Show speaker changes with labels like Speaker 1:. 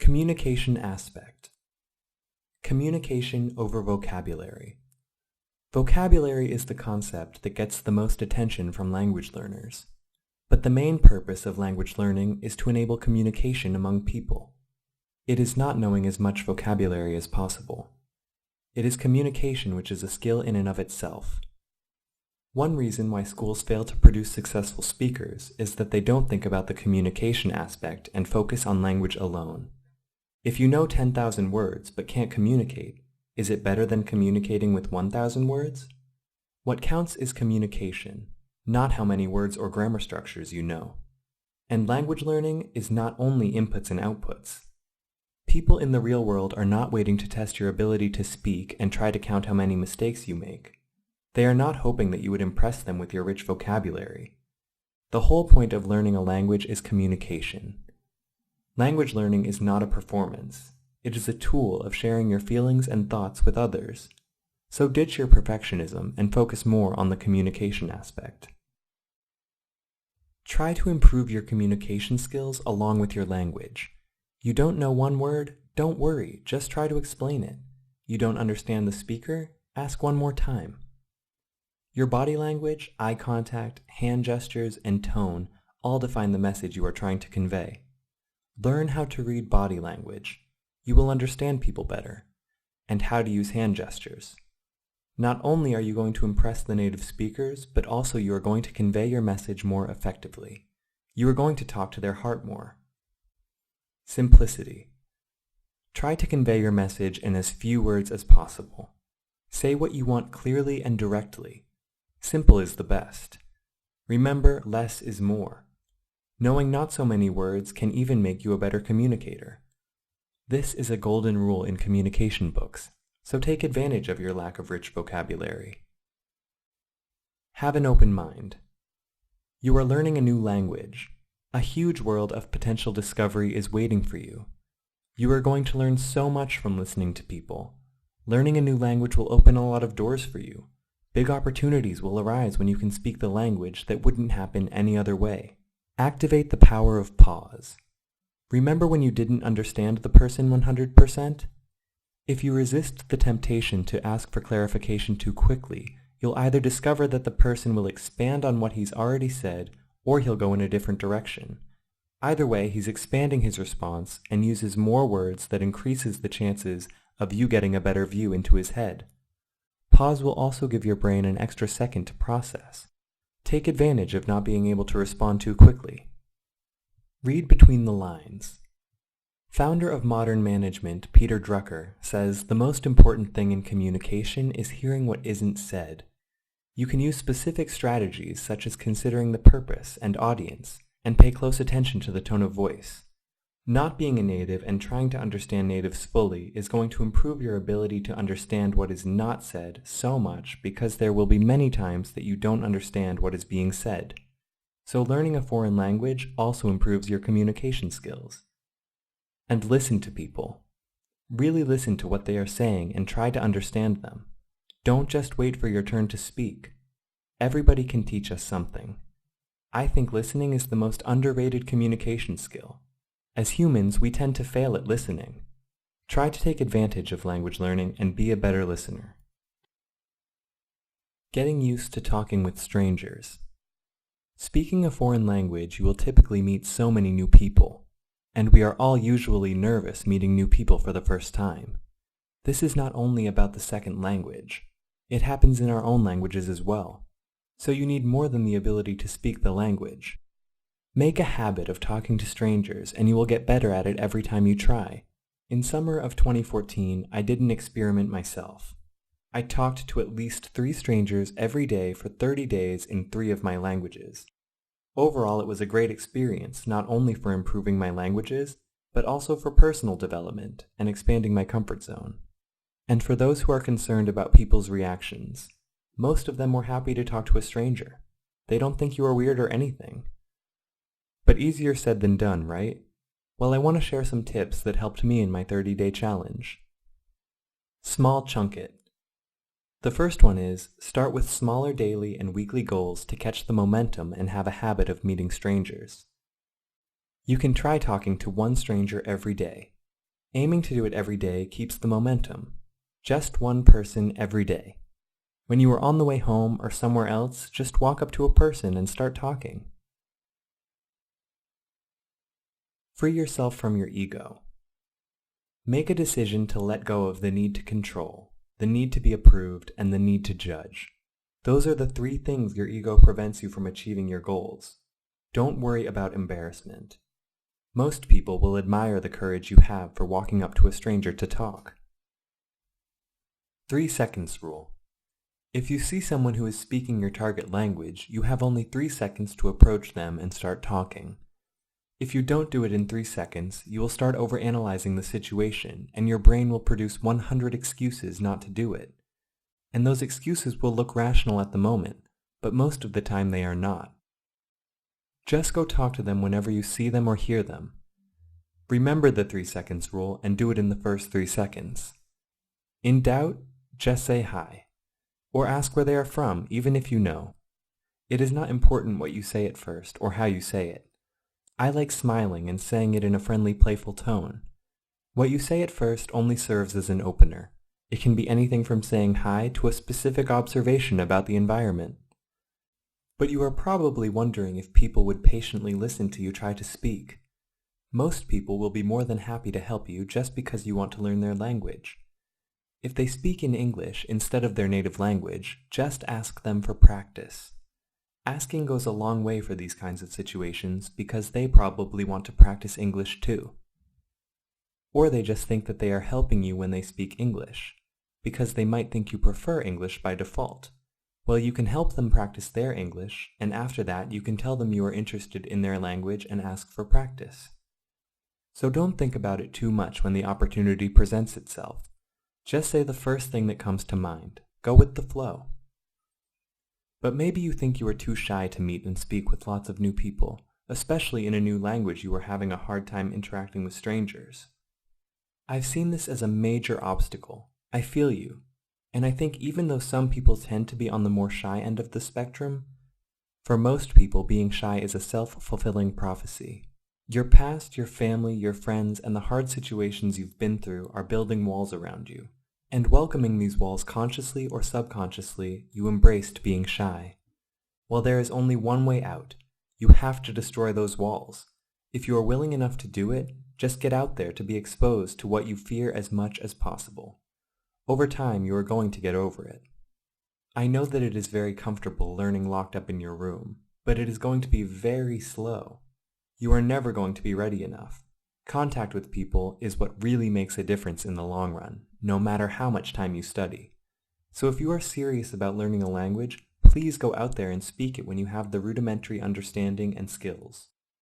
Speaker 1: Communication aspect. Communication over vocabulary. Vocabulary is the concept that gets the most attention from language learners. But the main purpose of language learning is to enable communication among people. It is not knowing as much vocabulary as possible. It is communication which is a skill in and of itself. One reason why schools fail to produce successful speakers is that they don't think about the communication aspect and focus on language alone. If you know 10,000 words but can't communicate, is it better than communicating with 1,000 words? What counts is communication, not how many words or grammar structures you know. And language learning is not only inputs and outputs. People in the real world are not waiting to test your ability to speak and try to count how many mistakes you make. They are not hoping that you would impress them with your rich vocabulary. The whole point of learning a language is communication. Language learning is not a performance. It is a tool of sharing your feelings and thoughts with others. So ditch your perfectionism and focus more on the communication aspect. Try to improve your communication skills along with your language. You don't know one word? Don't worry, just try to explain it. You don't understand the speaker? Ask one more time. Your body language, eye contact, hand gestures, and tone all define the message you are trying to convey. Learn how to read body language. You will understand people better. And how to use hand gestures. Not only are you going to impress the native speakers, but also you are going to convey your message more effectively. You are going to talk to their heart more. Simplicity. Try to convey your message in as few words as possible. Say what you want clearly and directly. Simple is the best. Remember, less is more. Knowing not so many words can even make you a better communicator. This is a golden rule in communication books, so take advantage of your lack of rich vocabulary. Have an open mind. You are learning a new language. A huge world of potential discovery is waiting for you. You are going to learn so much from listening to people. Learning a new language will open a lot of doors for you. Big opportunities will arise when you can speak the language that wouldn't happen any other way. Activate the power of pause. Remember when you didn't understand the person 100%? If you resist the temptation to ask for clarification too quickly, you'll either discover that the person will expand on what he's already said, or he'll go in a different direction. Either way, he's expanding his response and uses more words that increases the chances of you getting a better view into his head. Pause will also give your brain an extra second to process. Take advantage of not being able to respond too quickly. Read between the lines. Founder of modern management, Peter Drucker, says the most important thing in communication is hearing what isn't said. You can use specific strategies such as considering the purpose and audience, and pay close attention to the tone of voice. Not being a native and trying to understand natives fully is going to improve your ability to understand what is not said so much because there will be many times that you don't understand what is being said. So learning a foreign language also improves your communication skills. And listen to people. Really listen to what they are saying and try to understand them. Don't just wait for your turn to speak. Everybody can teach us something. I think listening is the most underrated communication skill. As humans, we tend to fail at listening. Try to take advantage of language learning and be a better listener. Getting used to talking with strangers. Speaking a foreign language, you will typically meet so many new people, and we are all usually nervous meeting new people for the first time. This is not only about the second language. It happens in our own languages as well. So you need more than the ability to speak the language. Make a habit of talking to strangers and you will get better at it every time you try. In summer of 2014, I did an experiment myself. I talked to at least 3 strangers every day for 30 days in 3 of my languages. Overall, it was a great experience, not only for improving my languages, but also for personal development and expanding my comfort zone. And for those who are concerned about people's reactions, most of them were happy to talk to a stranger. They don't think you are weird or anything. But easier said than done, right? Well, I want to share some tips that helped me in my 30-day challenge. Small chunk it. The first one is, start with smaller daily and weekly goals to catch the momentum and have a habit of meeting strangers. You can try talking to 1 stranger every day. Aiming to do it every day keeps the momentum. Just one person every day. When you are on the way home or somewhere else, just walk up to a person and start talking. Free yourself from your ego. Make a decision to let go of the need to control, the need to be approved, and the need to judge. Those are the three things your ego prevents you from achieving your goals. Don't worry about embarrassment. Most people will admire the courage you have for walking up to a stranger to talk. 3 seconds rule. If you see someone who is speaking your target language, you have only 3 seconds to approach them and start talking. If you don't do it in 3 seconds, you will start overanalyzing the situation, and your brain will produce 100 excuses not to do it. And those excuses will look rational at the moment, but most of the time they are not. Just go talk to them whenever you see them or hear them. Remember the 3 seconds rule and do it in the first 3 seconds. In doubt, just say hi, or ask where they are from, even if you know. It is not important what you say at first or how you say it. I like smiling and saying it in a friendly, playful tone. What you say at first only serves as an opener. It can be anything from saying hi to a specific observation about the environment. But you are probably wondering if people would patiently listen to you try to speak. Most people will be more than happy to help you just because you want to learn their language. If they speak in English instead of their native language, just ask them for practice. Asking goes a long way for these kinds of situations because they probably want to practice English too. Or they just think that they are helping you when they speak English, because they might think you prefer English by default. Well, you can help them practice their English, and after that you can tell them you are interested in their language and ask for practice. So don't think about it too much when the opportunity presents itself. Just say the first thing that comes to mind. Go with the flow. But maybe you think you are too shy to meet and speak with lots of new people, especially in a new language you are having a hard time interacting with strangers. I've seen this as a major obstacle. I feel you. And I think even though some people tend to be on the more shy end of the spectrum, for most people being shy is a self-fulfilling prophecy. Your past, your family, your friends, and the hard situations you've been through are building walls around you. And welcoming these walls consciously or subconsciously, you embraced being shy. Well, there is only one way out. You have to destroy those walls. If you are willing enough to do it, just get out there to be exposed to what you fear as much as possible. Over time, you are going to get over it. I know that it is very comfortable learning locked up in your room, but it is going to be very slow. You are never going to be ready enough. Contact with people is what really makes a difference in the long run, no matter how much time you study. So if you are serious about learning a language, please go out there and speak it when you have the rudimentary understanding and skills.